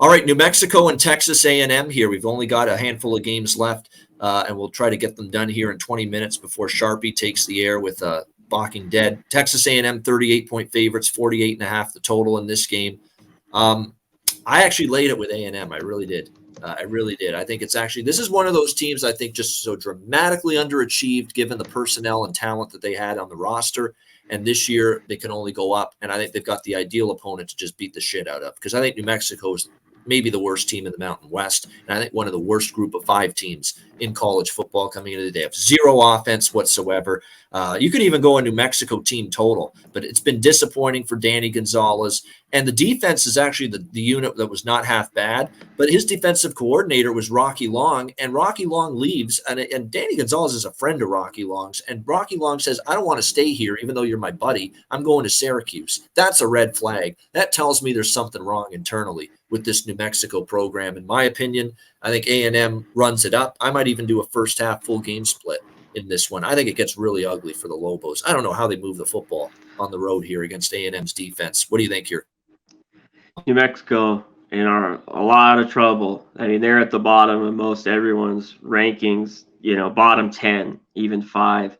All right, New Mexico and Texas A&M here. We've only got a handful of games left, and we'll try to get them done here in 20 minutes before Sharpie takes the air with Balking Dead. Texas A&M 38-point favorites, 48.5 the total in this game. I actually laid it with A&M. I really did. I really did. I think it's actually, this is one of those teams I think just so dramatically underachieved given the personnel and talent that they had on the roster. And this year they can only go up. And I think they've got the ideal opponent to just beat the shit out of, because I think New Mexico is maybe the worst team in the Mountain West. And I think one of the worst group of 5 teams in college football coming into the day. They have zero offense whatsoever. You could even go a New Mexico team total, but it's been disappointing for Danny Gonzalez. And the defense is actually the unit that was not half bad, but his defensive coordinator was Rocky Long, and Rocky Long leaves. And Danny Gonzalez is a friend of Rocky Long's. And Rocky Long says, I don't want to stay here, even though you're my buddy. I'm going to Syracuse. That's a red flag. That tells me there's something wrong internally with this New Mexico program. In my opinion, I think A&M runs it up. I might even do a first half full game split in this one. I think it gets really ugly for the Lobos. I don't know how they move the football on the road here against A&M's defense. What do you think here? New Mexico in a lot of trouble. I mean, they're at the bottom of most everyone's rankings, bottom 10, even 5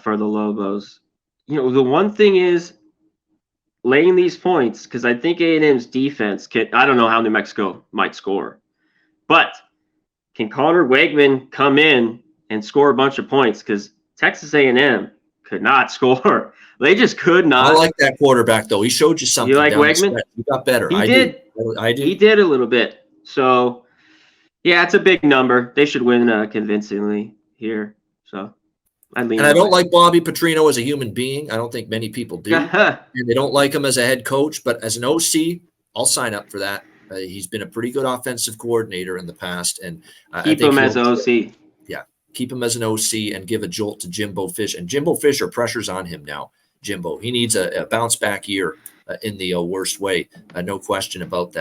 for the Lobos. The one thing is laying these points, because I think A&M's defense I don't know how New Mexico might score, but can Conor Wegman come in and score a bunch of points? Because Texas A&M could not score. They just could not. I like that quarterback, though. He showed you something. You like Wegman? He got better. He did. He did a little bit. So, yeah, it's a big number. They should win convincingly here. So, I don't like Bobby Petrino as a human being. I don't think many people do. And they don't like him as a head coach. But as an OC, I'll sign up for that. He's been a pretty good offensive coordinator in the past. And keep him as an OC. Yeah, keep him as an OC and give a jolt to Jimbo Fisher. And Jimbo Fisher, pressure's on him now. Jimbo, he needs a bounce back year in the worst way. No question about that.